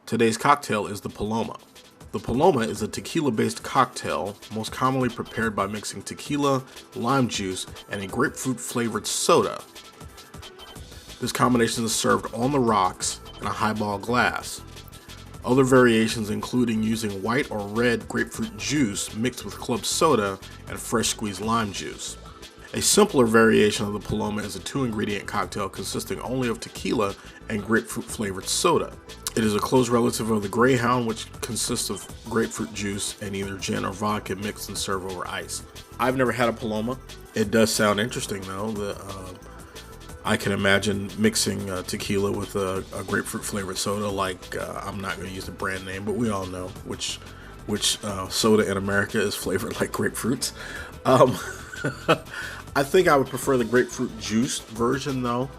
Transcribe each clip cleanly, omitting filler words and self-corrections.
Today's cocktail is the Paloma. The Paloma is a tequila-based cocktail, most commonly prepared by mixing tequila, lime juice, and a grapefruit-flavored soda. This combination is served on the rocks in a highball glass. Other variations including using white or red grapefruit juice mixed with club soda and fresh squeezed lime juice. A simpler variation of the Paloma is a 2-ingredient cocktail consisting only of tequila and grapefruit-flavored soda. It is a close relative of the Greyhound, which consists of grapefruit juice and either gin or vodka mixed and served over ice. I've never had a Paloma. It does sound interesting, though. I can imagine mixing tequila with a grapefruit-flavored soda. I'm not going to use the brand name, but we all know which soda in America is flavored like grapefruits. I think I would prefer the grapefruit juice version, though,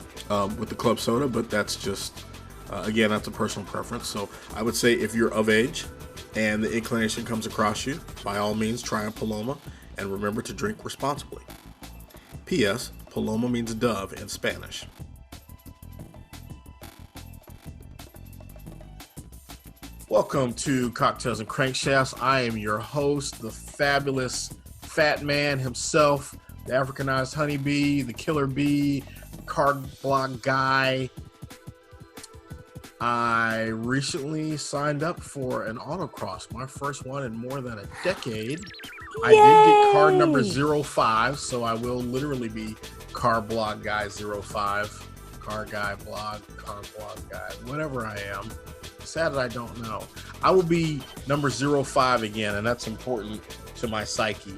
with the club soda, but that's just, again, that's a personal preference. So I would say if you're of age and the inclination comes across you, by all means, try a Paloma, and remember to drink responsibly. P.S. Paloma means dove in Spanish. Welcome to Cocktails and Crankshafts. I am your host, the fabulous fat man himself, the Africanized honeybee, the killer bee, card block guy. I recently signed up for an autocross, my first one in more than a decade. Yay! I did get card number 05, so I will literally be car blog guy 05, car guy blog, car blog guy, whatever I am. Sad that I don't know. I will be number 05 again, and that's important to my psyche.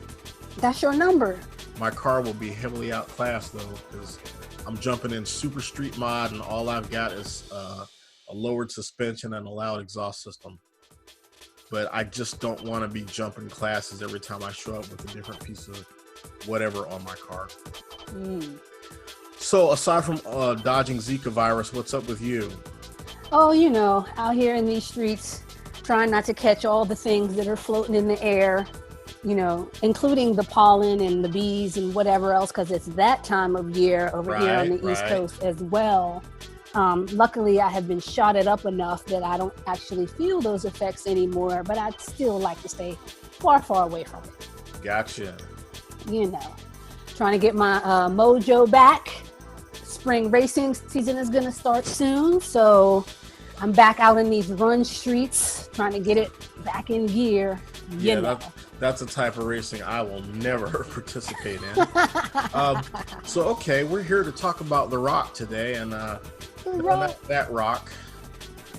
That's your number. My car will be heavily outclassed, though, because I'm jumping in super street mod, and all I've got is a lowered suspension and a loud exhaust system. But I just don't want to be jumping classes every time I show up with a different piece of whatever on my car. So aside from dodging Zika virus, what's up with you? Oh, out here in these streets, trying not to catch all the things that are floating in the air, including the pollen and the bees and whatever else, because it's that time of year over here on the East Coast as well. Luckily, I have been shotted up enough that I don't actually feel those effects anymore, but I'd still like to stay far, far away from it. Gotcha. Trying to get my mojo back. Spring racing season is going to start soon, so I'm back out in these run streets trying to get it back in gear. That's a type of racing I will never participate in. Okay, we're here to talk about The Rock today, and not that Rock.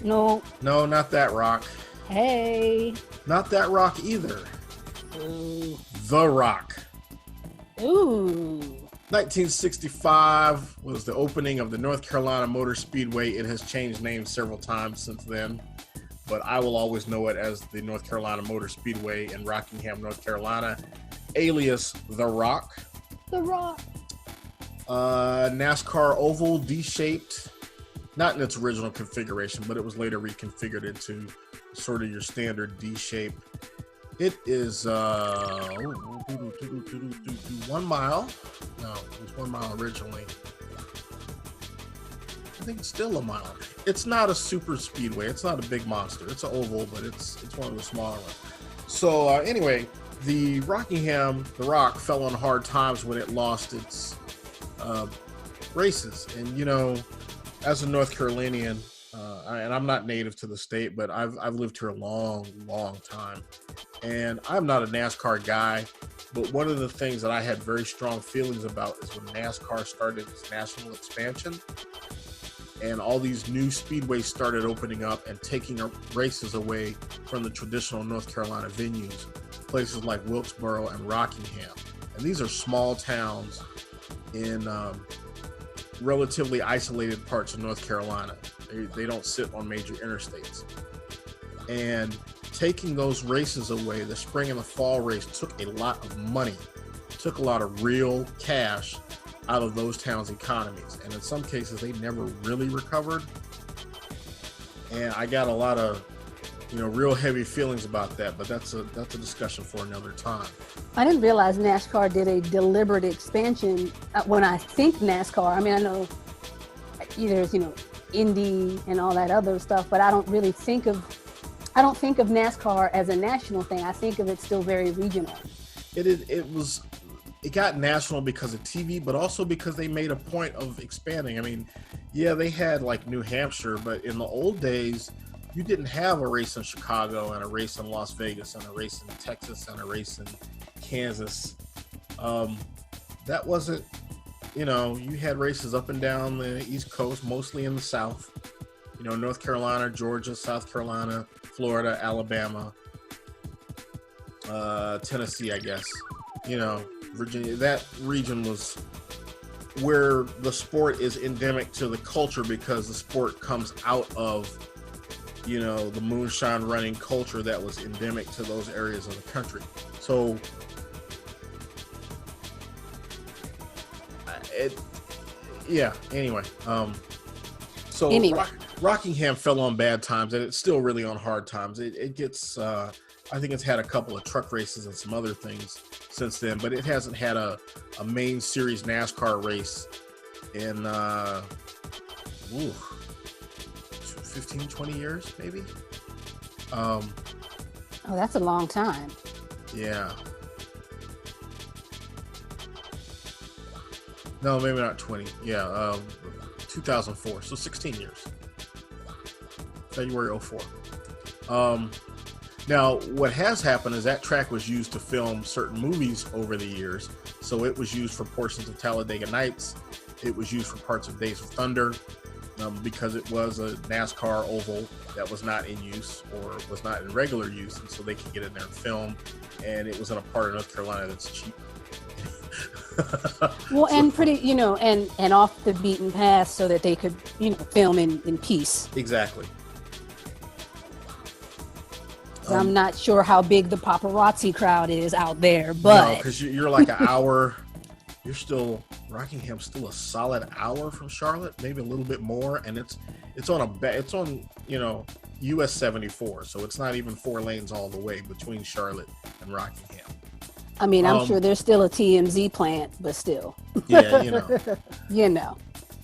No, not that Rock. Hey. Not that Rock either. Ooh. The Rock. Ooh. 1965 was the opening of the North Carolina Motor Speedway. It has changed names several times since then, but I will always know it as the North Carolina Motor Speedway in Rockingham, North Carolina, alias The Rock. The Rock. NASCAR oval, D-shaped, not in its original configuration, but it was later reconfigured into sort of your standard D shape. It is 1 mile. No, it was 1 mile originally. I think it's still a mile. It's not a super speedway. It's not a big monster. It's an oval, but it's one of the smaller ones. So anyway, the Rockingham, The Rock, fell on hard times when it lost its races. And as a North Carolinian, and I'm not native to the state, but I've lived here a long, long time. And I'm not a NASCAR guy, but one of the things that I had very strong feelings about is when NASCAR started its national expansion and all these new speedways started opening up and taking races away from the traditional North Carolina venues, places like Wilkesboro and Rockingham. And these are small towns in relatively isolated parts of North Carolina. They don't sit on major interstates. And taking those races away, the spring and the fall race, took a lot of money, took a lot of real cash out of those towns' economies. And in some cases, they never really recovered. And I got a lot of, real heavy feelings about that, but that's a discussion for another time. I didn't realize NASCAR did a deliberate expansion. When I think NASCAR, I know there's, Indy and all that other stuff, but I don't think of NASCAR as a national thing. I think of it still very regional. It got national because of TV, but also because they made a point of expanding. I mean, yeah, they had like New Hampshire, but in the old days, you didn't have a race in Chicago and a race in Las Vegas and a race in Texas and a race in Kansas. That wasn't, you had races up and down the East Coast, mostly in the South. North Carolina, Georgia, South Carolina, Florida, Alabama, Tennessee, I guess. Virginia. That region was where the sport is endemic to the culture because the sport comes out of, the moonshine running culture that was endemic to those areas of the country. So Rockingham fell on bad times, and it's still really on hard times. It gets I think it's had a couple of truck races and some other things since then, but it hasn't had a main series NASCAR race in 15, 20 years, maybe. Oh, that's a long time. Yeah. No, maybe not 20. Yeah, 2004. So 16 years. February 04. Now, what has happened is that track was used to film certain movies over the years. So it was used for portions of Talladega Nights. It was used for parts of Days of Thunder because it was a NASCAR oval that was not in use or was not in regular use. And so they could get in there and film. And it was in a part of North Carolina that's cheap. Well, and pretty, and off the beaten path so that they could, film in peace. Exactly. I'm not sure how big the paparazzi crowd is out there, but because you're like an hour. Rockingham's still a solid hour from Charlotte, maybe a little bit more, and it's on US 74, so it's not even 4 lanes all the way between Charlotte and Rockingham. I mean, I'm sure there's still a TMZ plant, but still. Yeah,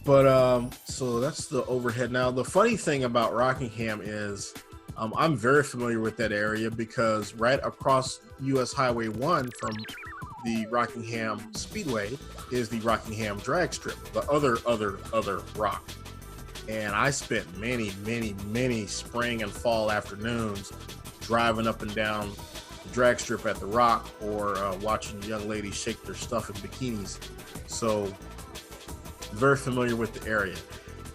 But so that's the overhead. Now, the funny thing about Rockingham is I'm very familiar with that area because right across US Highway 1 from the Rockingham Speedway is the Rockingham drag strip, the other rock. And I spent many spring and fall afternoons driving up and down the drag strip at the Rock or watching young ladies shake their stuff in bikinis. So very familiar with the area.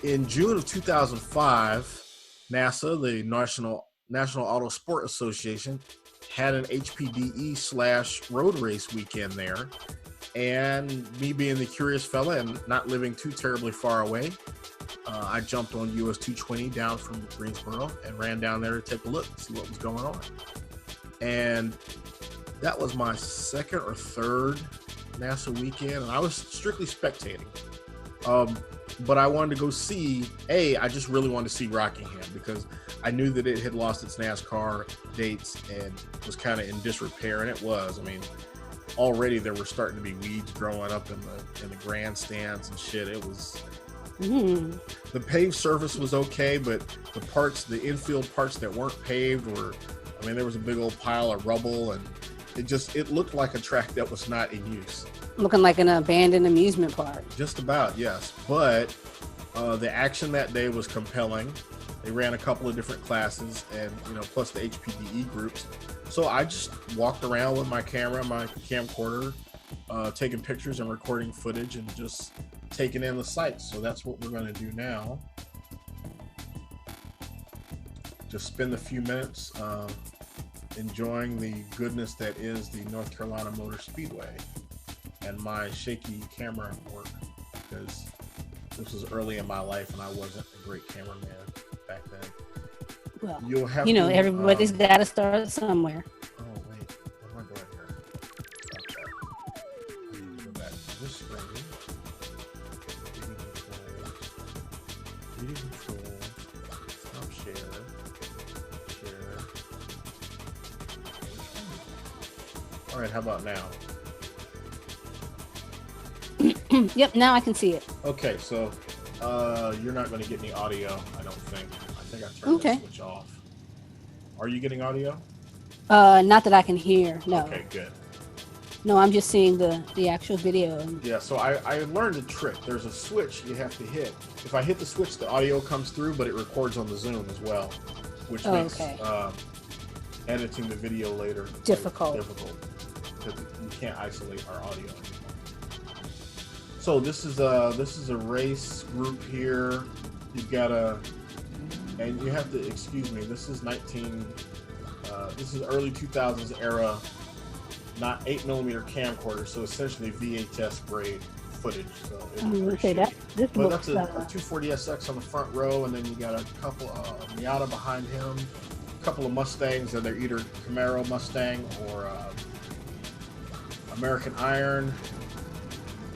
In June of 2005, NASA, the National Auto Sport Association, had an HPDE/road race weekend there. And me being the curious fella and not living too terribly far away, I jumped on US 220 down from Greensboro and ran down there to take a look, see what was going on. And that was my second or third NASA weekend, and I was strictly spectating. But I wanted to go see, I just really wanted to see Rockingham because I knew that it had lost its NASCAR dates and was kind of in disrepair, and it was. I mean, already there were starting to be weeds growing up in the grandstands and shit. It was the paved surface was okay, but the infield parts that weren't paved there was a big old pile of rubble, and it looked like a track that was not in use. Looking like an abandoned amusement park. Just about, yes. But the action that day was compelling. They ran a couple of different classes and, plus the HPDE groups. So I just walked around with my camera, my camcorder, taking pictures and recording footage and just taking in the sights. So that's what we're going to do now. Just spend a few minutes enjoying the goodness that is the North Carolina Motor Speedway and my shaky camera work, because this was early in my life and I wasn't a great cameraman back then. Well, you'll have everybody's got to start somewhere. Oh wait, what am I doing here? Stop that. I need to go back to this screen. Reading controls. Stop share. All right, how about now? Yep, now I can see it. Okay, so You're not going to get any audio, I don't think. I think I turned the switch off. Are you getting audio? Not that I can hear. No. Okay, good. No, I'm just seeing the actual video. Yeah, so I learned a trick. There's a switch you have to hit. If I hit the switch, the audio comes through, but it records on the Zoom as well, which makes editing the video later difficult. Because you can't isolate our audio anymore. So this is a race group here. You've got and you have to excuse me. This is this is early 2000s era. Not 8mm camcorder, so essentially VHS grade footage. So but that's a 240SX on the front row, and then you got a couple Miata behind him, a couple of Mustangs, and they're either Camaro Mustang or American Iron.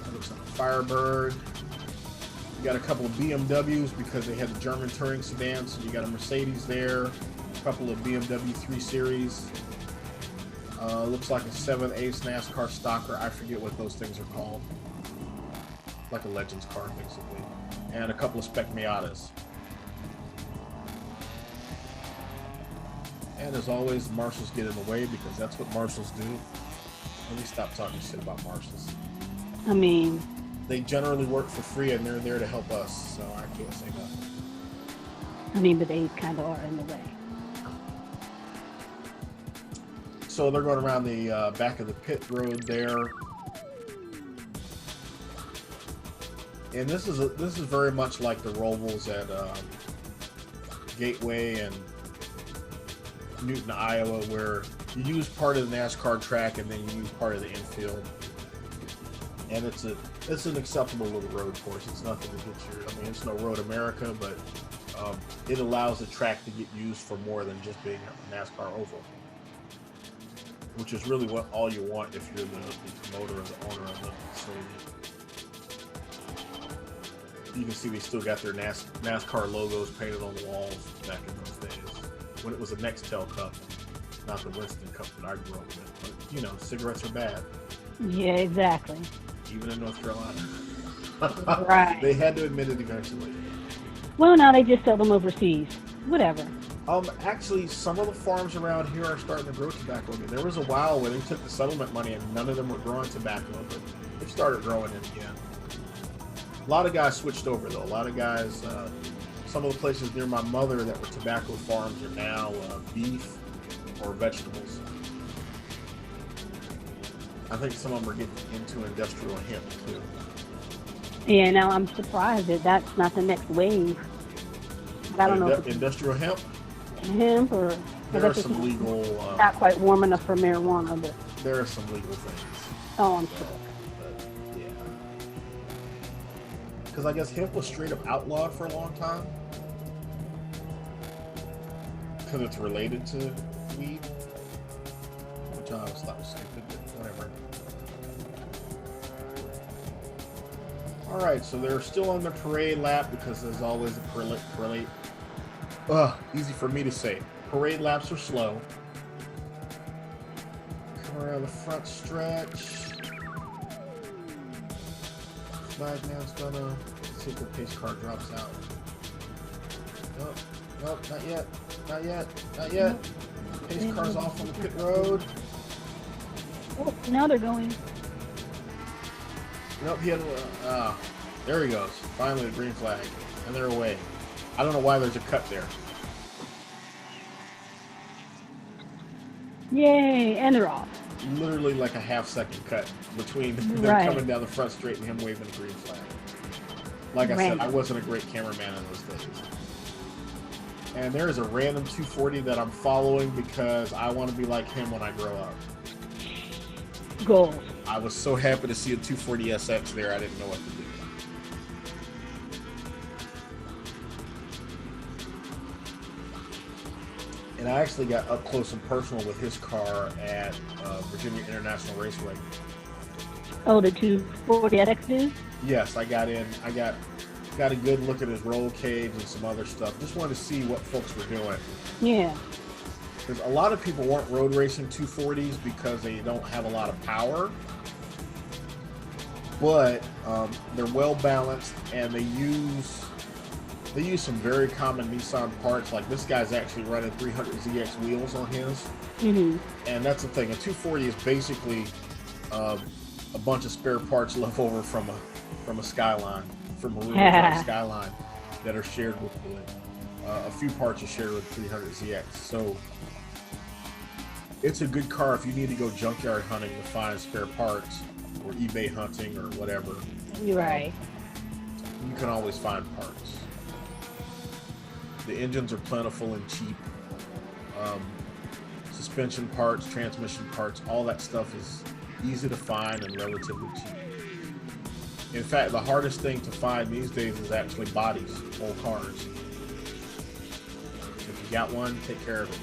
That looks like a Firebird. You got a couple of BMWs because they had the German touring sedan, so you got a Mercedes there, a couple of BMW 3 Series. Looks like a 7 Ace NASCAR Stalker. I forget what those things are called. Like a Legends car, basically. And a couple of Spec Miatas. And as always, marshals get in the way because that's what marshals do. Let me stop talking shit about marshals. I mean, they generally work for free and they're there to help us, so I can't say nothing. I mean, but they kind of are in the way. So they're going around the back of the pit road there, and this is very much like the Robles at Gateway and Newton, Iowa, where you use part of the NASCAR track and then you use part of the infield, and it's an acceptable little road course. It's nothing to get I mean, it's no Road America, but it allows the track to get used for more than just being a NASCAR oval, which is really all you want if you're the promoter or the owner of the facility. You can see they still got their NASCAR logos painted on the walls back in those days, when it was a Nextel Cup, not the Winston Cup that I grew up with. But, you know, cigarettes are bad. Yeah, exactly. Even in North Carolina. Right. They had to admit it eventually. Well, now they just sell them overseas. Whatever. Actually, some of the farms around here are starting to grow tobacco again. There was a while where they took the settlement money and none of them were growing tobacco, but they've started growing it again. A lot of guys switched over, though. A lot of guys, some of the places near my mother that were tobacco farms are now beef or vegetables. I think some of them are getting into industrial hemp, too. Yeah, now I'm surprised that that's not the next wave. I don't know if it's industrial hemp? Hemp, or there are some legal. Not quite warm enough for marijuana, but there are some legal things. Oh, I'm sure. But yeah, because I guess hemp was straight up outlawed for a long time because it's related to weed, which I always thought was stupid, but whatever. All right, so they're still on the parade lap because there's always a parade. Easy for me to say. Parade laps are slow. Come around the front stretch. Flagman's gonna see if the pace car drops out. Nope, not yet. Not yet. Not yet. Pace car's off on the pit road. Oh, now they're going. Nope, he had there he goes. Finally, the green flag. And they're away. I don't know why there's a cut there. Yay, and they're off. Literally like a half-second cut between them coming down the front straight and him waving the green flag. Like I said, I wasn't a great cameraman in those days. And there is a random 240 that I'm following because I want to be like him when I grow up. Goals. I was so happy to see a 240SX there, I didn't know what to do. And I actually got up close and personal with his car at Virginia International Raceway. Oh, the 240SX dude? Yes, I got in. I got a good look at his roll cage and some other stuff. Just wanted to see what folks were doing. Yeah. Because a lot of people weren't road racing 240s because they don't have a lot of power. but they're well balanced, and they use some very common Nissan parts. Like this guy's actually running 300ZX wheels on his, and that's the thing. A 240 is basically a bunch of spare parts left over from a Skyline, from a rear Skyline, that are shared with a few parts are shared with 300ZX. So it's a good car if you need to go junkyard hunting to find spare parts, or eBay hunting, or whatever. You're right. You can always find parts. The engines are plentiful and cheap. Suspension parts, transmission parts, all that stuff is easy to find and relatively cheap. In fact, the hardest thing to find these days is actually bodies, whole cars. If you got one, take care of it.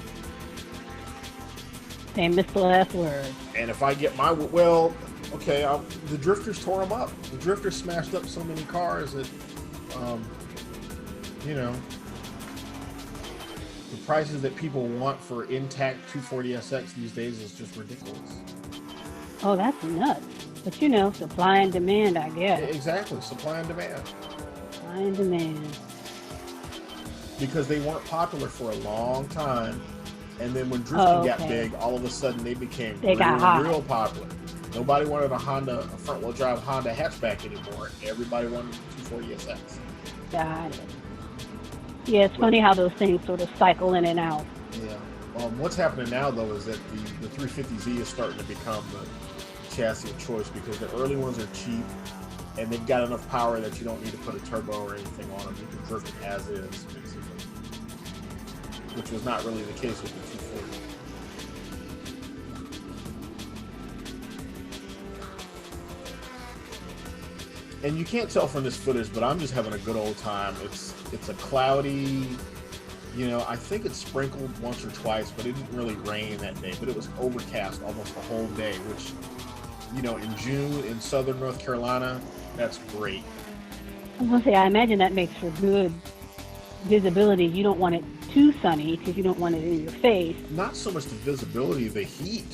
Famous last word. And if I get the drifters tore them up. The drifters smashed up so many cars that, the prices that people want for intact 240SX these days is just ridiculous. Oh, that's nuts. But supply and demand, I guess. Exactly, supply and demand. Supply and demand. Because they weren't popular for a long time, and then when drifting got big, all of a sudden they became real popular. Nobody wanted a front-wheel drive Honda hatchback anymore. Everybody wanted a 240SX. Got it. Yeah, it's funny how those things sort of cycle in and out. Yeah. What's happening now, though, is that the 350Z is starting to become the chassis of choice, because the early ones are cheap, and they've got enough power that you don't need to put a turbo or anything on them. You can drift it as is, basically. Which was not really the case with the 240. And you can't tell from this footage, but I'm just having a good old time. It's a cloudy, I think it sprinkled once or twice, but it didn't really rain that day. But it was overcast almost the whole day, which, in June in southern North Carolina, that's great. I was going to say, I imagine that makes for good visibility. You don't want it too sunny because you don't want it in your face. Not so much the visibility, the heat.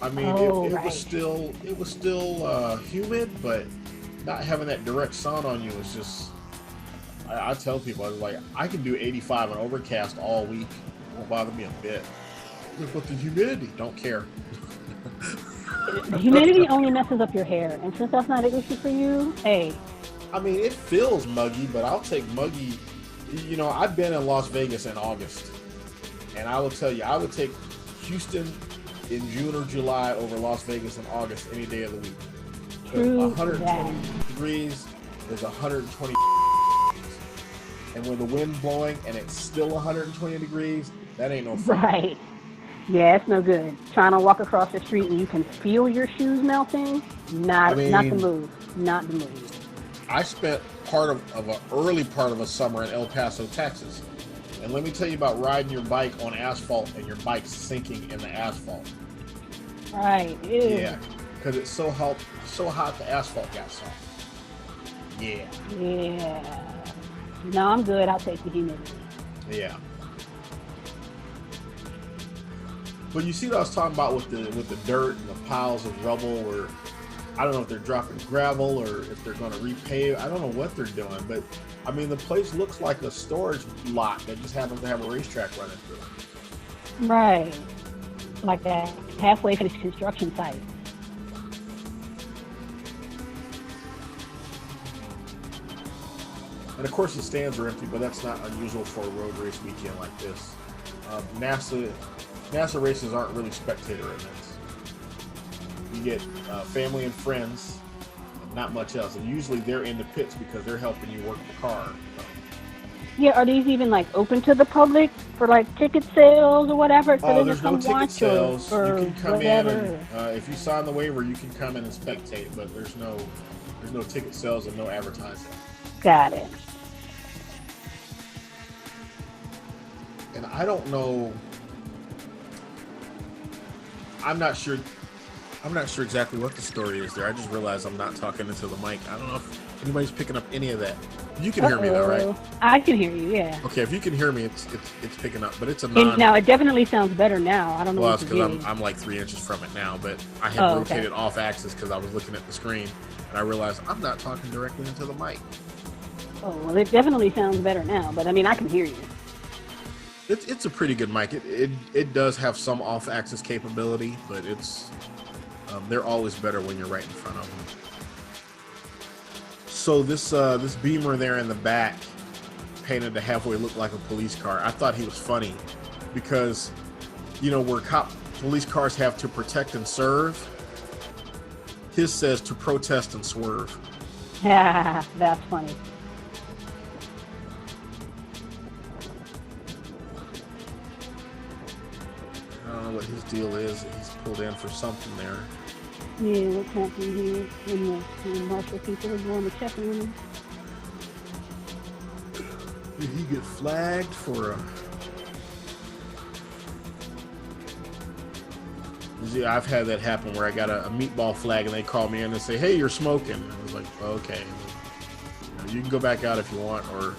I mean, it was still humid, but not having that direct sun on you is just. I tell people, I was like, I can do 85 and overcast all week. It won't bother me a bit. But the humidity, don't care. The humidity only messes up your hair, and since that's not an issue for you, hey. I mean, it feels muggy, but I'll take muggy. I've been in Las Vegas in August, and I will tell you, I would take Houston in June or July over Las Vegas in August any day of the week. True 120 degrees is 120 and when the wind's blowing and it's still 120 degrees, that ain't no fun. Right. Yeah, it's no good. Trying to walk across the street and you can feel your shoes melting, not the move. Not the move. I spent part of an early part of a summer in El Paso, Texas. And let me tell you about riding your bike on asphalt and your bike sinking in the asphalt. Right. Ew. Yeah, because it's so hot the asphalt got soft. Yeah. Yeah. No, I'm good. I'll take the humidity. Yeah. But you see what I was talking about with the dirt and the piles of rubble, or I don't know if they're dropping gravel or if they're going to repave. I don't know what they're doing, but I mean, the place looks like a storage lot that just happens to have a racetrack running through it. Right. Like that halfway finished construction site. And of course the stands are empty, but that's not unusual for a road race weekend like this. NASA races aren't really spectator events. You get family and friends, and not much else. And usually they're in the pits because they're helping you work the car. Yeah, are these even open to the public for ticket sales or whatever? Oh, there's no ticket sales. You can come in, and if you sign the waiver, you can come in and spectate. But there's no ticket sales and no advertising. Got it. And I don't know. I'm not sure exactly what the story is there. I just realized I'm not talking into the mic. I don't know if anybody's picking up any of that. You can hear me though, right? I can hear you, yeah. Okay, if you can hear me, it's picking up, but it's a Now it definitely sounds better now. I don't know. Well, it's because I'm like 3 inches from it now, but I had rotated off axis because I was looking at the screen, and I realized I'm not talking directly into the mic. Oh, well, it definitely sounds better now, but I mean, I can hear you. It's a pretty good mic. It does have some off axis capability, but it's they're always better when you're right in front of them. So this Beamer there in the back, painted to halfway look like a police car. I thought he was funny because, you know, where police cars have to protect and serve, his says to protest and swerve. Yeah, that's funny. I don't know what his deal is. He's pulled in for something there. Yeah, what's happening here when the marshal people are going to check on him? Did he get flagged for a... Yeah, I've had that happen where I got a meatball flag and they call me in and say, hey, you're smoking. And I was like, okay. You can go back out if you want, or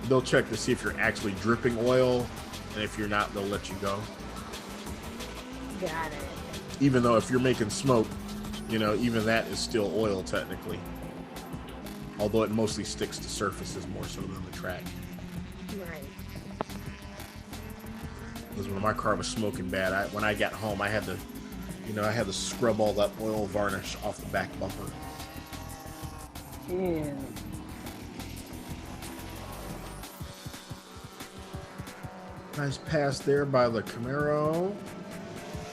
they'll check to see if you're actually dripping oil, and if you're not, they'll let you go. Got it. Even though if you're making smoke, you know, even that is still oil technically. Although it mostly sticks to surfaces more so than the track. Right. Because when my car was smoking bad, when I got home, I had to, you know, I had to scrub all that oil varnish off the back bumper. Yeah. Nice pass there by the Camaro.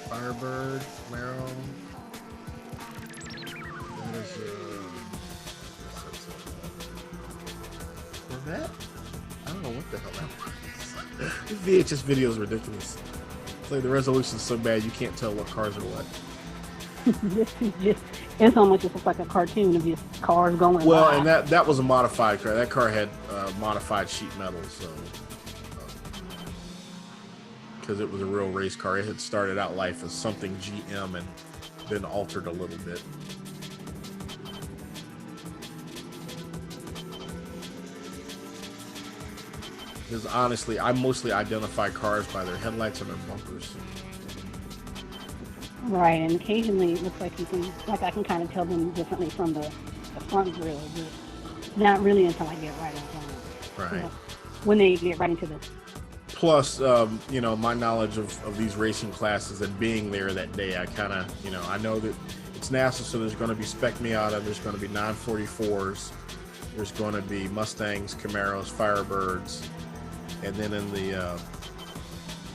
Firebird, Camaro. That is Corvette? I don't know what the hell that was. This VHS video is ridiculous. It's like the resolution's so bad you can't tell what cars are what. It's almost just like a cartoon of just cars going well, by. And that was a modified car. That car had modified sheet metal, so because it was a real race car. It had started out life as something GM and been altered a little bit. Because honestly, I mostly identify cars by their headlights and their bumpers. Right, and occasionally it looks like I can kind of tell them differently from the front grille, but not really until I get right into them. Right. You know, when they get right into this. Plus, you know, my knowledge of these racing classes and being there that day, I kind of, you know, I know that it's NASA, so there's going to be Spec Miata, there's going to be 944s, there's going to be Mustangs, Camaros, Firebirds, and then in the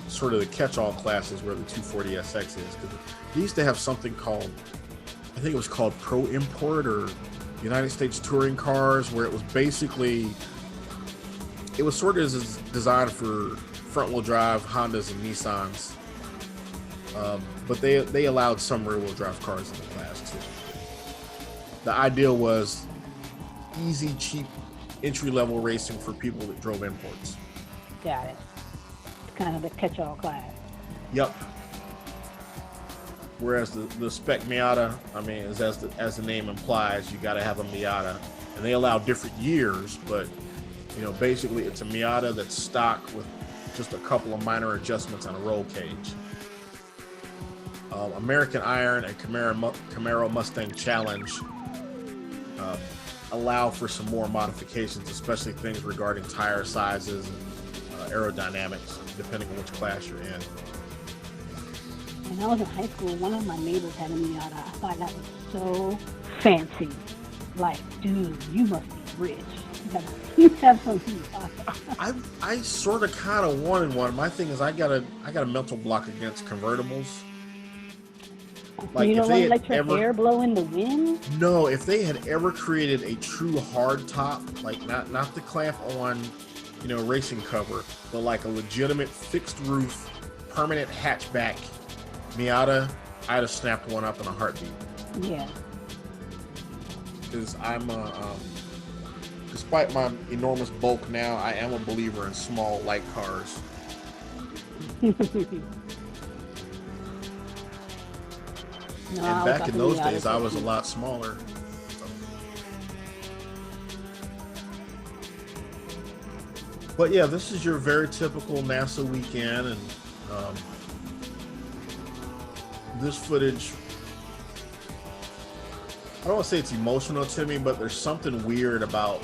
sort of the catch-all classes where the 240SX is. Because they used to have something called, I think it was called Pro Import or United States Touring Cars, where it was basically, it was sort of designed for front-wheel drive Hondas and Nissans, but they allowed some rear-wheel drive cars in the class too. The ideal was easy, cheap, entry-level racing for people that drove imports. Got it. It's kind of the catch-all class. Yep. Whereas the Spec Miata, I mean, as the name implies, you got to have a Miata, and they allow different years, but you know, basically it's a Miata that's stock with just a couple of minor adjustments on a roll cage. American Iron and Camaro Mustang Challenge allow for some more modifications, especially things regarding tire sizes and aerodynamics, depending on which class you're in. When I was in high school, one of my neighbors had a Miata. I thought that was so fancy. Like, dude, you must be rich. You have something. I sort of kind of wanted one. My thing is I got a mental block against convertibles. Like, you don't want to let your hair blow in the wind? No, if they had ever created a true hard top, like not the clamp on, you know, racing cover, but like a legitimate fixed roof, permanent hatchback Miata, I'd have snapped one up in a heartbeat. Yeah. Because I'm despite my enormous bulk now, I am a believer in small, light cars. No, and back in those days, I was a lot smaller. But yeah, this is your very typical NASA weekend, and um, this footage, I don't want to say it's emotional to me, but there's something weird about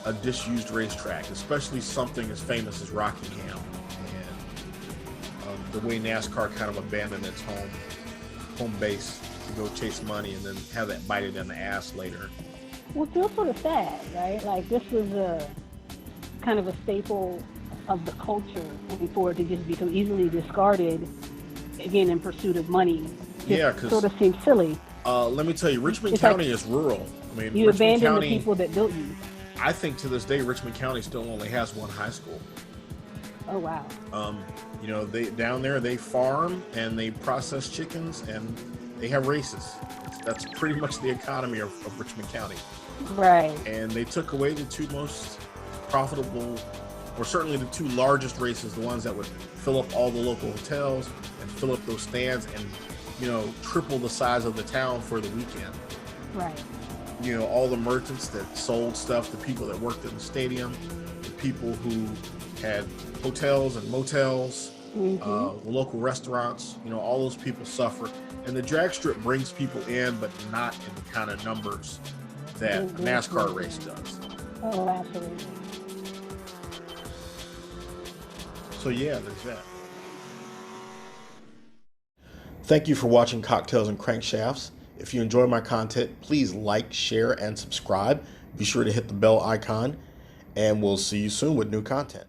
a disused racetrack, especially something as famous as Rockingham, and the way NASCAR kind of abandoned its home base to go chase money and then have that bite it in the ass later. Well, it's still sort of sad, right? Like, this was a kind of a staple of the culture, and for it to just be so easily discarded, again, in pursuit of money, Yeah, because sort of seems silly. Let me tell you, Richmond It's County like is rural. I mean, you Richmond abandon County, the people that built you. I think to this day, Richmond County still only has one high school. Oh, wow. You know, they down there they farm and they process chickens and they have races. That's pretty much the economy of Richmond County. Right. And they took away the two most profitable, or certainly the two largest races, the ones that would fill up all the local hotels and fill up those stands and, you know, triple the size of the town for the weekend. Right. You know, all the merchants that sold stuff, the people that worked in the stadium, the people who had hotels and motels, the local restaurants, you know, all those people suffer. And the drag strip brings people in, but not in the kind of numbers that a NASCAR race does. Oh, absolutely. So yeah, there's that. Thank you for watching Cocktails and Crankshafts. If you enjoy my content, please like, share, and subscribe. Be sure to hit the bell icon, and we'll see you soon with new content.